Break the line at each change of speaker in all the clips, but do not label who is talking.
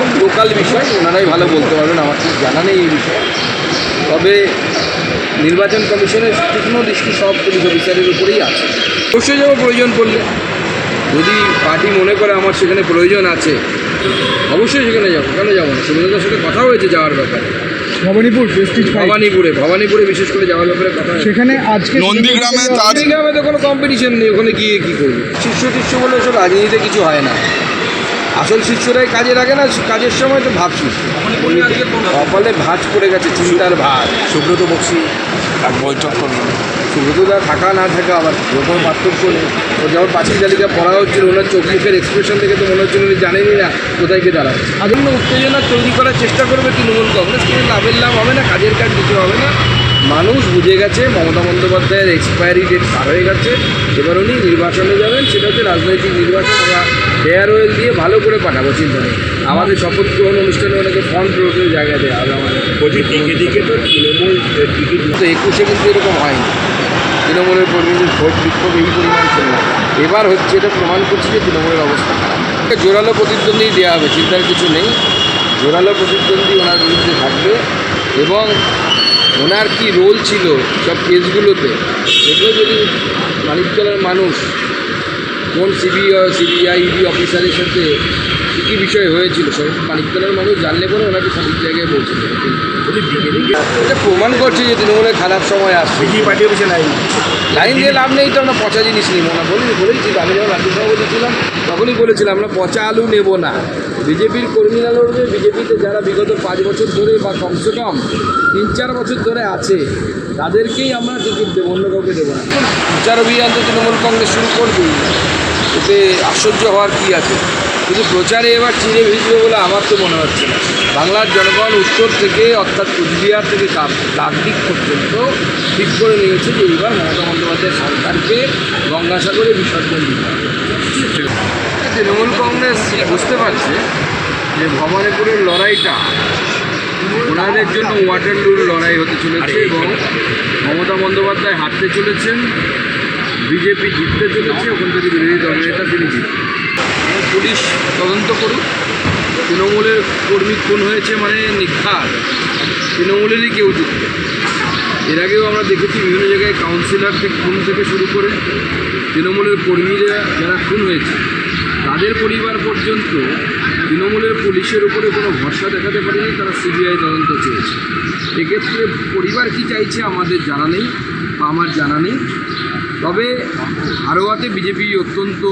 এখন লোকাল বিষয়, ওনারাই ভালো বলতে পারবেন, আমার ঠিক জানা নেই এই বিষয়ে। তবে নির্বাচন কমিশনের তীক্ষ্ণ দৃষ্টি সব পুলিশ অফিসারের উপরেই আছে। অবশ্যই যাবো প্রয়োজন পড়লে, যদি পার্টি মনে করে আমার সেখানে প্রয়োজন আছে অবশ্যই সেখানে যাবো, কেন যাবো না। সুবিধার সাথে কথা হয়েছে যাওয়ার ব্যাপারে, ভবানীপুরে বিশেষ করে যাওয়ার ব্যাপারে কথা হয়েছে।
সেখানে আজকে
নন্দীগ্রামে তো কোনো কম্পিটিশন নেই, ওখানে গিয়ে কী করবো। শিষ্য বলে ওসব রাজনীতিতে কিছু হয় না, আসল শিষ্যরাই কাজে লাগে না, কাজের সময় তো ভাব শিষ্য। কপালে ভাঁজ পড়ে গেছে, চিন্তার ভাঁজ।
সুব্রত বক্সি এক বৈঠক করলেন।
সুব্রতদা থাকা না থাকা আবার যখন পার্থক্য নেই। ও যখন পাঁচিল তালিকা পড়া হচ্ছিল, ওনার চোখ মুখের এক্সপ্রেশন দেখে তো মনে হচ্ছিল উনি জানেনই না কোথায় গিয়ে দাঁড়াচ্ছে। আদন্য উত্তেজনা তৈরি করার চেষ্টা করবে তৃণমূল কংগ্রেস, কিন্তু লাভের লাভ হবে না, কাজের কাজ কিছু হবে না। মানুষ বুঝে গেছে মমতা বন্দ্যোপাধ্যায়ের এক্সপায়ারি ডেট পার হয়ে গেছে, এবার উনি নির্বাচনে যাবেন, সেটা হচ্ছে রাজনৈতিক নির্বাচন। আমরা ফেয়ারওয়েল দিয়ে ভালো করে পাঠাবো, চিন্তা নেই। আমাদের শপথ গ্রহণ অনুষ্ঠানে ওনাকে ফ্রন্ট রোডের জায়গা দেওয়া হবে। আমাদের দিকে তো তৃণমূল টিকিট তো 21-এ কিন্তু এরকম হয়নি, তৃণমূলের কর্মীদের ভোট বিক্ষোভ এই পরিমাণ ছিল না। এবার হচ্ছে, এটা প্রমাণ করছে যে তৃণমূলের অবস্থা খারাপ। জোরালো প্রতিদ্বন্দ্বী দেওয়া হবে, চিন্তার কিছু নেই। জোরালো প্রতিদ্বন্দ্বী ওনার বিরুদ্ধে থাকবে, এবং ওনার কী রোল ছিল সব কেসগুলোতে, সেগুলো যদি মানিকতলার মানুষ কোন সিবিআই ইডি অফিসারের সাথে কী কী বিষয় হয়েছিল সব মানিকতলার মানুষ জানলে পরে ওনাকে সঠিক জায়গায় পৌঁছে দেবে। এটা প্রমাণ করছে যে তৃণমূলের খারাপ সময় আসছে।
পার্টি অফিসে
লাইন দিয়ে লাভ নেই, তো আমরা পচা জিনিস নিব না বলেছি। আমি যখন রাজ্য সভাপতি ছিলাম তখনই বলেছিলাম আমরা পচা আলু নেব না। বিজেপির কর্মীরা লড়বে, বিজেপিতে যারা বিগত 5 বছর ধরে বা কমসে কম 3-4 বছর ধরে আছে তাদেরকেই আমরা টিকিট দেবো, অন্য কাউকে দেবো না। প্রচার অভিযান তো তৃণমূল কংগ্রেস শুরু করবেই, এতে আশ্চর্য হওয়ার কী আছে। কিন্তু প্রচারে এবার চিড়ে ভিজবে বলে আমার তো মনে হচ্ছে না। বাংলার জনগণ উত্তর থেকে, অর্থাৎ কুচবিহার থেকে কাকদ্বীপ পর্যন্ত ঠিক করে নিয়েছে যে এবার মমতা বন্দ্যোপাধ্যায়ের সরকারকে গঙ্গাসাগরে বিসর্জন দিতে হবে। তৃণমূল কংগ্রেস বুঝতে পারছে যে ভবানীপুরের লড়াইটা ওনাদের জন্য ওয়াটারলুর লড়াই হতে চলেছে, এবং মমতা বন্দ্যোপাধ্যায় হারতে চলেছেন, বিজেপি জিততে চলেছে, ওখান থেকে বিরোধী দলনেতা তিনি জিতবেন। পুলিশ তদন্ত করুক, তৃণমূলের কর্মী খুন হয়েছে মানে নির্ঘাত তৃণমূলেরই কেউ যুক্ত। এর আগেও আমরা দেখেছি বিভিন্ন জায়গায় কাউন্সিলর থেকে খুন থেকে শুরু করে তৃণমূলের কর্মীরা যারা খুন হয়েছে তাদের পরিবার পর্যন্ত তৃণমূলের পুলিশের উপরে কোনো ভরসা দেখাতে পারেনি, তারা সিবিআই তদন্ত চেয়েছে। এক্ষেত্রে পরিবার কী চাইছে আমাদের জানা নেই, বা আমার জানা নেই। তবে হারোয়াতে বিজেপি অত্যন্ত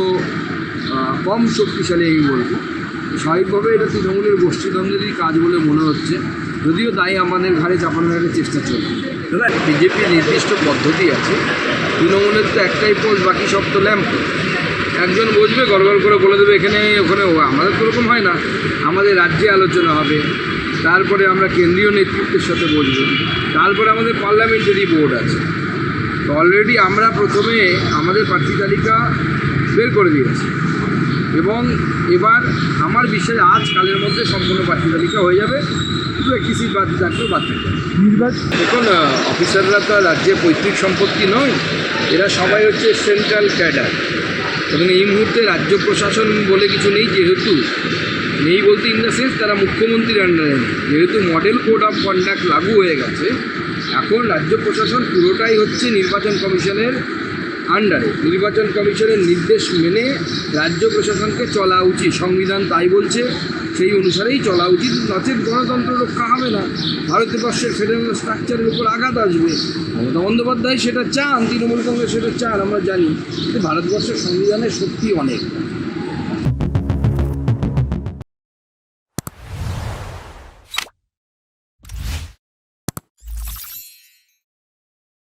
কম শক্তিশালী আমি বলবো। স্বাভাবিকভাবে এটা তৃণমূলের গোষ্ঠীদ্বন্দ্বেরই কাজ বলে মনে হচ্ছে, যদিও দায়ী আমাদের ঘাড়ে চাপানোর চেষ্টা চলবে। বিজেপির নির্দিষ্ট পদ্ধতি আছে, তৃণমূলের তো একটাই পোস্ট, বাকি সব তো ল্যাম্প। একজন বসবে গড়গড় করে বলে দেবে এখানে ওখানে। আমাদের তো ওরকম হয় না, আমাদের রাজ্যে আলোচনা হবে, তারপরে আমরা কেন্দ্রীয় নেতৃত্বের সাথে বসবো, তারপরে আমাদের পার্লামেন্টারি বোর্ড আছে। তো অলরেডি আমরা প্রথমে আমাদের প্রার্থী তালিকা বের করে দিয়েছি, এবং এবার আমার বিশ্বাস আজ কালের মধ্যে সম্পূর্ণ প্রার্থী তালিকা হয়ে যাবে। শুধু একটি সিট বাদ থাকলেও বাদ থাকবে। দেখুন, অফিসাররা তো রাজ্যের পৈতৃক সম্পত্তি নয়, এরা সবাই হচ্ছে সেন্ট্রাল ক্যাডার, এবং এই মুহূর্তে রাজ্য প্রশাসন বলে কিছু নেই, যেহেতু নেই বলতে ইন দ্য সেন্স তারা মুখ্যমন্ত্রীর আন্ডারে নেই। যেহেতু মডেল কোড অফ কন্ডাক্ট লাগু হয়ে গেছে, এখন রাজ্য প্রশাসন পুরোটাই হচ্ছে নির্বাচন কমিশনের আন্ডারে। নির্বাচন কমিশনের নির্দেশ মেনে রাজ্য প্রশাসনকে চলা উচিত, সংবিধান তাই বলছে, সেই অনুসারেই চলা উচিত। নচেত গণতন্ত্র রক্ষা হবে না, ভারতবর্ষের ফেডারেল স্ট্রাকচারের উপর আঘাত আসবে। মমতা বন্দ্যোপাধ্যায় সেটা চান, তৃণমূল কংগ্রেস সেটা চান, আমরা জানি। কিন্তু ভারতবর্ষের সংবিধানের শক্তি অনেক,